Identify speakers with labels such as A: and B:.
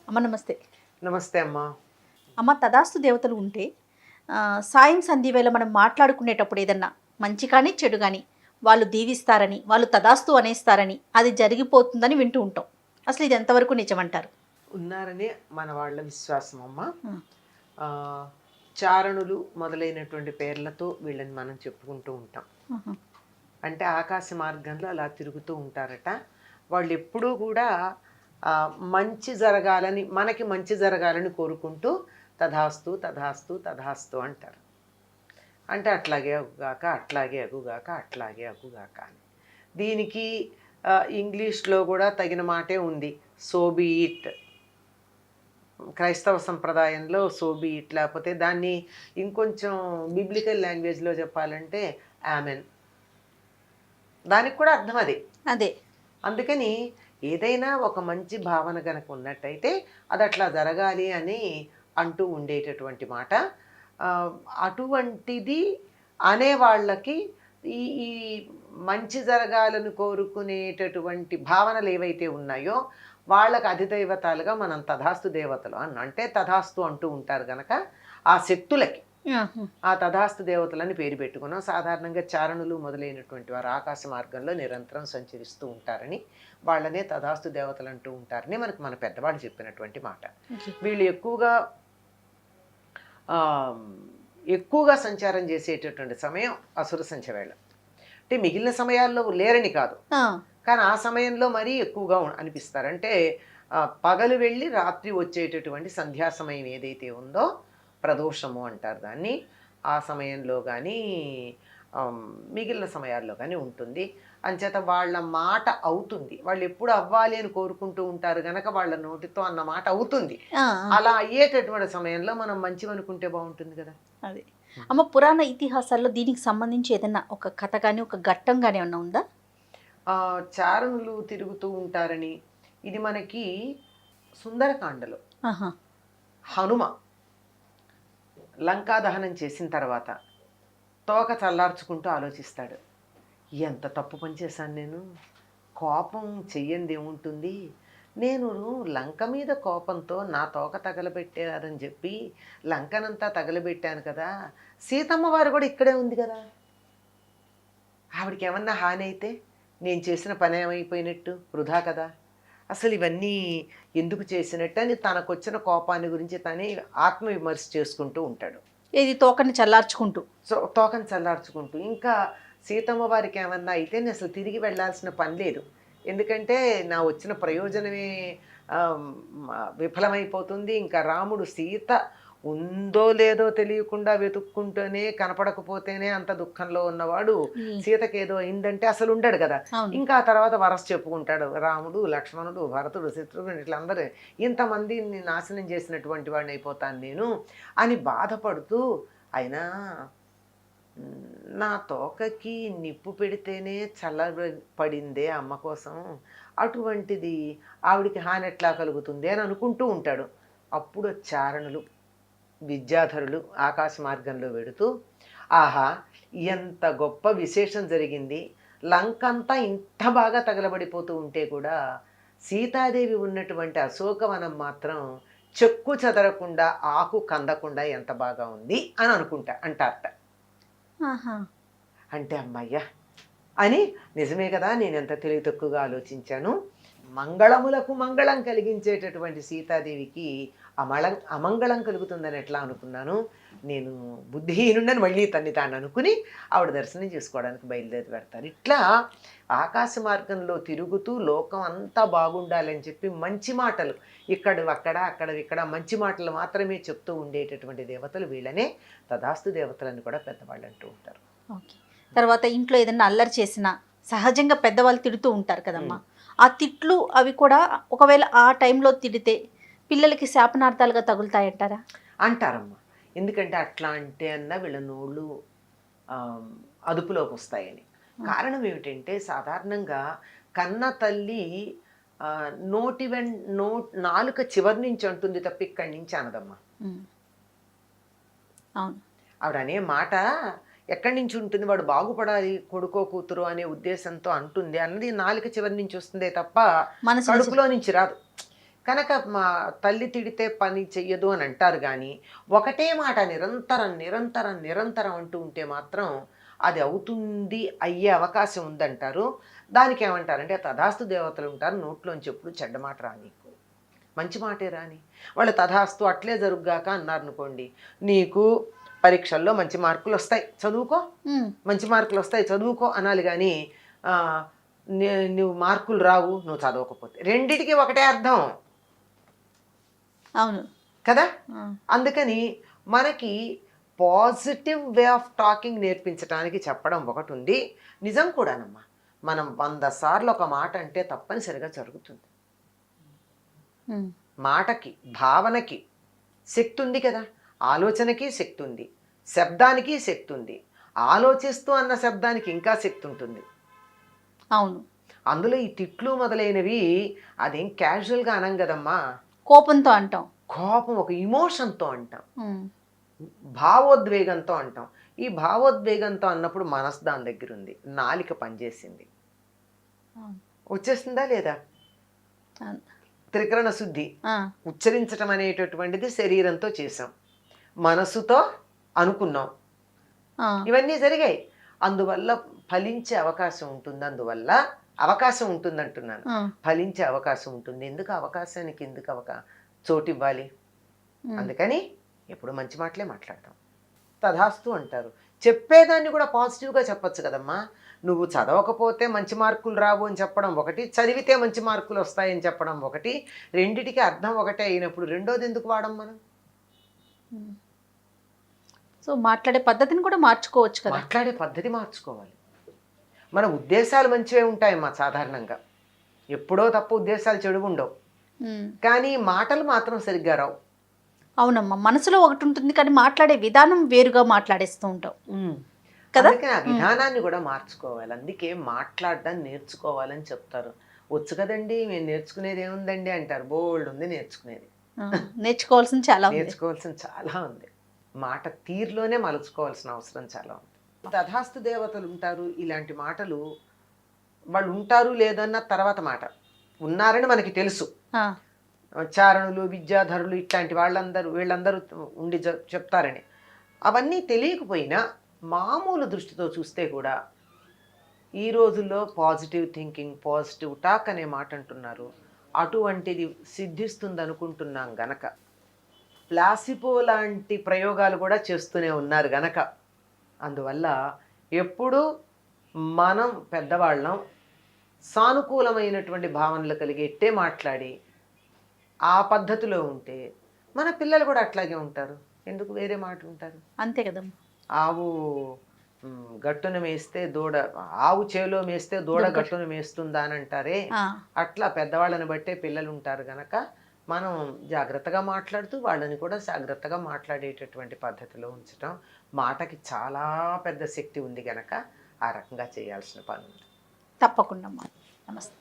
A: అమ్మ నమస్తే.
B: నమస్తే అమ్మా.
A: అమ్మ తదాస్తు దేవతలు ఉంటే సాయం సంధి వేళ మనం మాట్లాడుకునేటప్పుడు ఏదన్నా మంచి కానీ చెడు కానీ వాళ్ళు దీవిస్తారని వాళ్ళు తదాస్తు అనేస్తారని అది జరిగిపోతుందని వింటూ ఉంటాం. అసలు ఇది ఎంతవరకు నిజమంటారు?
B: ఉన్నారని మన వాళ్ళ విశ్వాసం అమ్మా.
A: ఉం.
B: ఆ, చారణులు మొదలైనటువంటి పేర్లతో వీళ్ళని మనం చెప్పుకుంటూ ఉంటాం.
A: ఆహా.
B: అంటే ఆకాశ మార్గంలో అలా తిరుగుతూ ఉంటారట. వాళ్ళు ఎప్పుడూ కూడా మంచి జరగాలని, మనకి మంచి జరగాలని కోరుకుంటూ తథాస్తు తథాస్తు తథాస్తు అంటారు. అంటే అట్లాగే అగుగాక, అట్లాగే అగుగాక, అట్లాగే అగుగాక అని. దీనికి ఇంగ్లీష్లో కూడా తగిన మాటే ఉంది, సోబీయిట్. క్రైస్తవ సంప్రదాయంలో సోబీయిట్, లేకపోతే దాన్ని ఇంకొంచెం బిబ్లికల్ లాంగ్వేజ్లో చెప్పాలంటే ఆమెన్. దానికి కూడా అర్థం అదే.
A: అదే
B: అందుకని ఏదైనా ఒక మంచి భావన కనుక ఉన్నట్టయితే అది అట్లా జరగాలి అని అంటూ ఉండేటటువంటి మాట. అటువంటిది అనేవాళ్ళకి ఈ ఈ మంచి జరగాలని కోరుకునేటటువంటి భావనలు ఏవైతే ఉన్నాయో వాళ్ళకి అధిదైవతాలుగా మనం తథాస్తు దేవతలు అంటే తథాస్తు అంటూ ఉంటారు కనుక ఆ శక్తులకి ఆ తథాస్తు దేవతలని పేరు పెట్టుకున్నాం. సాధారణంగా చారణులు మొదలైనటువంటి వారు ఆకాశ మార్గంలో నిరంతరం సంచరిస్తూ ఉంటారని, వాళ్ళనే తథాస్తు దేవతలు అంటూ ఉంటారని మనకు మన పెద్దవాళ్ళు చెప్పినటువంటి మాట. వీళ్ళు ఎక్కువగా సంచారం చేసేటటువంటి సమయం అసుర సంధ్య వేళ. అంటే మిగిలిన సమయాల్లో లేరని కాదు, కానీ ఆ సమయంలో మరీ ఎక్కువగా అనిపిస్తారు. అంటే పగలు వెళ్ళి రాత్రి వచ్చేటటువంటి సంధ్యా సమయం ఏదైతే ఉందో ప్రదోషము అంటారు దాన్ని. ఆ సమయంలో కానీ మిగిలిన సమయాల్లో కానీ ఉంటుంది. అంచేత వాళ్ళ మాట అవుతుంది. వాళ్ళు ఎప్పుడు అవ్వాలి అని కోరుకుంటూ ఉంటారు కనుక వాళ్ళ నోటితో అన్న మాట అవుతుంది. అలా అయ్యేటటువంటి సమయంలో మనం మంచివి అనుకుంటే బాగుంటుంది కదా.
A: అది అమ్మ, పురాణ ఇతిహాసాల్లో దీనికి సంబంధించి ఏదైనా ఒక కథ కానీ ఒక ఘట్టం కానీ ఏమన్నా ఉందా?
B: చారణులు తిరుగుతూ ఉంటారని ఇది మనకి సుందరకాండలో హనుమ లంకా దహనం చేసిన తర్వాత తోక చల్లార్చుకుంటూ ఆలోచిస్తాడు, ఎంత తప్పు పని చేశాను నేను, కోపం చెయ్యంది ఏముంటుంది, నేను లంక మీద కోపంతో నా తోక తగలబెట్టారని చెప్పి లంకనంతా తగలబెట్టాను కదా, సీతమ్మ వారు కూడా ఇక్కడే ఉంది కదా, ఆవిడకి ఏమన్నా హాని అయితే నేను చేసిన పని ఏమైపోయినట్టు, వృధా కదా, అసలు ఇవన్నీ ఎందుకు చేసినట్టు అని తనకు వచ్చిన కోపాన్ని గురించి తనే ఆత్మవిమర్శ చేసుకుంటూ ఉంటాడు.
A: ఇది తోకని చల్లార్చుకుంటూ.
B: సో తోకని చల్లార్చుకుంటూ ఇంకా సీతమ్మ వారికి ఏమన్నా అయితే నేను అసలు తిరిగి వెళ్ళాల్సిన పని లేదు, ఎందుకంటే నా వచ్చిన ప్రయోజనమే విఫలమైపోతుంది. ఇంకా రాముడు సీత ఉందో లేదో తెలియకుండా వెతుక్కుంటూనే కనపడకపోతేనే అంత దుఃఖంలో ఉన్నవాడు సీతకి ఏదో అయిందంటే అసలు ఉండడు కదా. ఇంకా ఆ తర్వాత వరస చెప్పుకుంటాడు, రాముడు, లక్ష్మణుడు, భరతుడు, శత్రుఘ్నుడు ఇట్లందరూ ఇంతమందిని నాశనం చేసినటువంటి వాడిని అయిపోతాను నేను అని బాధపడుతూ, అయినా నా తోకకి నిప్పు పెడితేనే చల్లబడిందే అమ్మ కోసం, అటువంటిది ఆవిడికి హాని ఎట్లా కలుగుతుంది అని అనుకుంటూ ఉంటాడు. అప్పుడు చారణులు విద్యాధరులు ఆకాశ మార్గంలో వెడుతూ, ఆహా ఎంత గొప్ప విశేషం జరిగింది, లంకంతా ఇంత బాగా తగలబడిపోతూ ఉంటే కూడా సీతాదేవి ఉన్నటువంటి అశోకవనం మాత్రం చెక్కు చెదరకుండా ఆకు కందకుండా ఎంత బాగా ఉంది అని అంటారట. అంటే అమ్మయ్య అని, నిజమే కదా, నేను ఎంత తెలివి తక్కువగా ఆలోచించాను, మంగళములకు మంగళం కలిగించేటటువంటి సీతాదేవికి అమంగళం కలుగుతుందని ఎట్లా అనుకున్నాను, నేను బుద్ధిహీనుండని మళ్ళీ తాను అనుకుని ఆవిడ దర్శనం చేసుకోవడానికి బయలుదేరి పెడతారు. ఇట్లా ఆకాశ మార్గంలో తిరుగుతూ లోకం అంతా బాగుండాలని చెప్పి మంచి మాటలు ఇక్కడ మంచి మాటలు మాత్రమే చెప్తూ ఉండేటటువంటి దేవతలు వీళ్ళనే తదాస్తు దేవతలని కూడా పెద్దవాళ్ళు అంటూ ఉంటారు.
A: ఓకే. తర్వాత ఇంట్లో ఏదైనా అల్లరి చేసినా సహజంగా పెద్దవాళ్ళు తిడుతూ ఉంటారు కదమ్మా, ఆ తిట్లు అవి కూడా ఒకవేళ ఆ టైంలో తిడితే పిల్లలకి శాపనార్థాలుగా తగులుతాయంటారా?
B: అంటారమ్మా. ఎందుకంటే అట్లా అంటే వీళ్ళ నోళ్ళు అదుపులోకి వస్తాయని. కారణం ఏమిటంటే సాధారణంగా కన్న తల్లి నాలుక చివరి నుంచి అంటుంది తప్ప ఇక్కడి నుంచి అనదమ్మా.
A: అవును,
B: ఆవిడ అనే మాట ఎక్కడి నుంచి ఉంటుంది, వాడు బాగుపడాలి కొడుకో కూతురు అనే ఉద్దేశంతో అంటుంది అన్నది నాలుక చివరి నుంచి వస్తుందే తప్ప కడుపులో నుంచి రాదు. కనుక మా తల్లి తిడితే పని చెయ్యదు అని అంటారు కానీ ఒకటే మాట నిరంతరం నిరంతరం నిరంతరం అంటూ ఉంటే మాత్రం అది అవుతుంది, అయ్యే అవకాశం ఉందంటారు. దానికి ఏమంటారంటే తథాస్తు దేవతలు ఉంటారు, నోట్లోంచి ఎప్పుడు చెడ్డ మాట రానీకు, మంచి మాటే రాని. వాళ్ళు తథాస్తు అట్లే జరుగుగాక అన్నారు అనుకోండి, నీకు పరీక్షల్లో మంచి మార్కులు వస్తాయి చదువుకో, మంచి మార్కులు వస్తాయి చదువుకో అనాలి కానీ నువ్వు మార్కులు రావు నువ్వు చదవకపోతే. రెండిటికి ఒకటే అర్థం.
A: అవును
B: కదా. అందుకని మనకి పాజిటివ్ వే ఆఫ్ టాకింగ్ నేర్పించడానికి చెప్పడం ఒకటి ఉంది. నిజం కూడానమ్మా, మనం 100 సార్లు ఒక మాట అంటే తప్పనిసరిగా జరుగుతుంది. మాటకి భావనకి శక్తి ఉంది కదా, ఆలోచనకి శక్తి ఉంది, శబ్దానికి శక్తి ఉంది. ఆలోచిస్తూ అన్న శబ్దానికి ఇంకా శక్తి ఉంటుంది.
A: అవును,
B: అందులో ఈ తిట్లు మొదలైనవి అదేం క్యాజువల్గా అనం కదమ్మా,
A: కోపంతో అంటాం,
B: కోపం ఒక ఇమోషన్తో అంటాం, భావోద్వేగంతో అంటాం. ఈ భావోద్వేగంతో అన్నప్పుడు మనసు దాని దగ్గర ఉంది, నాలిక పనిచేసింది, వచ్చేస్తుందా లేదా? త్రికరణ శుద్ధి ఉచ్చరించటం అనేటటువంటిది శరీరంతో చేసాం, మనసుతో అనుకున్నాం, ఇవన్నీ జరిగాయి. అందువల్ల ఫలించే అవకాశం ఉంటుంది. అందువల్ల అవకాశం ఉంటుంది అంటున్నాను, ఫలించే అవకాశం ఉంటుంది. ఎందుకు అవకాశానికి ఎందుకు చోటు ఇవ్వాలి? అందుకని ఎప్పుడు మంచి మాటలే మాట్లాడతాం. తథాస్తు అంటారు. చెప్పేదాన్ని కూడా పాజిటివ్గా చెప్పచ్చు కదమ్మా. నువ్వు చదవకపోతే మంచి మార్కులు రావు అని చెప్పడం ఒకటి, చదివితే మంచి మార్కులు వస్తాయని చెప్పడం ఒకటి. రెండిటికి అర్థం ఒకటే అయినప్పుడు రెండోది ఎందుకు వాడం మనం?
A: సో మాట్లాడే పద్ధతిని కూడా మార్చుకోవచ్చు కదా.
B: మాట్లాడే పద్ధతి మార్చుకోవాలి. మన ఉద్దేశాలు మంచివే ఉంటాయమ్మా సాధారణంగా, ఎప్పుడో తప్పు ఉద్దేశాలు చెడు ఉండవు, కానీ మాటలు మాత్రం సరిగ్గా రావు.
A: అవునమ్మా, మనసులో ఒకటి ఉంటుంది కానీ మాట్లాడే విధానం వేరుగా మాట్లాడేస్తూ ఉంటాం కదా.
B: అందుకే ఆ విధానాన్ని కూడా మార్చుకోవాలి. అందుకే మాట్లాడడం నేర్చుకోవాలని చెప్తారు. వచ్చు కదండి మేము నేర్చుకునేది ఏముందండి అంటారు. బోల్డ్ ఉంది నేర్చుకునేది,
A: నేర్చుకోవాల్సింది
B: చాలా ఉంది. మాట తీరులోనే మలుచుకోవాల్సిన అవసరం చాలా ఉంది. తథాస్తు దేవతలు ఉంటారు, ఇలాంటి మాటలు వాళ్ళు ఉంటారు లేదన్న తర్వాత మాట. ఉన్నారని మనకి తెలుసు, చారణులు విద్యాధరులు ఇట్లాంటి వీళ్ళందరూ ఉండి చెప్తారని. అవన్నీ తెలియకపోయినా మామూలు దృష్టితో చూస్తే కూడా ఈ రోజుల్లో పాజిటివ్ థింకింగ్, పాజిటివ్ టాక్ అనే మాట అంటున్నారు. అటువంటిది సిద్ధిస్తుంది అనుకుంటున్నాం గనక, ప్లాసిబో లాంటి ప్రయోగాలు కూడా చేస్తూనే ఉన్నారు గనక, అందువల్ల ఎప్పుడూ మనం పెద్దవాళ్ళం సానుకూలమైనటువంటి భావనలు కలిగేట్టే మాట్లాడి ఆ పద్ధతిలో ఉంటే మన పిల్లలు కూడా అట్లాగే ఉంటారు. ఎందుకు వేరే మాట ఉంటారు?
A: అంతే కదమ్మా.
B: ఆవు గట్టును మేస్తే ఆవు చేలో మేస్తే దూడ గట్టును మేస్తుందా అని అంటారే, అట్లా పెద్దవాళ్ళని బట్టే పిల్లలు ఉంటారు గనక మనం జాగ్రత్తగా మాట్లాడుతూ వాళ్ళని కూడా జాగ్రత్తగా మాట్లాడేటటువంటి పద్ధతిలో ఉంచటం. మాటకి చాలా పెద్ద శక్తి ఉంది గనక ఆ రకంగా చేయాల్సిన పని ఉంది.
A: తప్పకుండా. నమస్తే.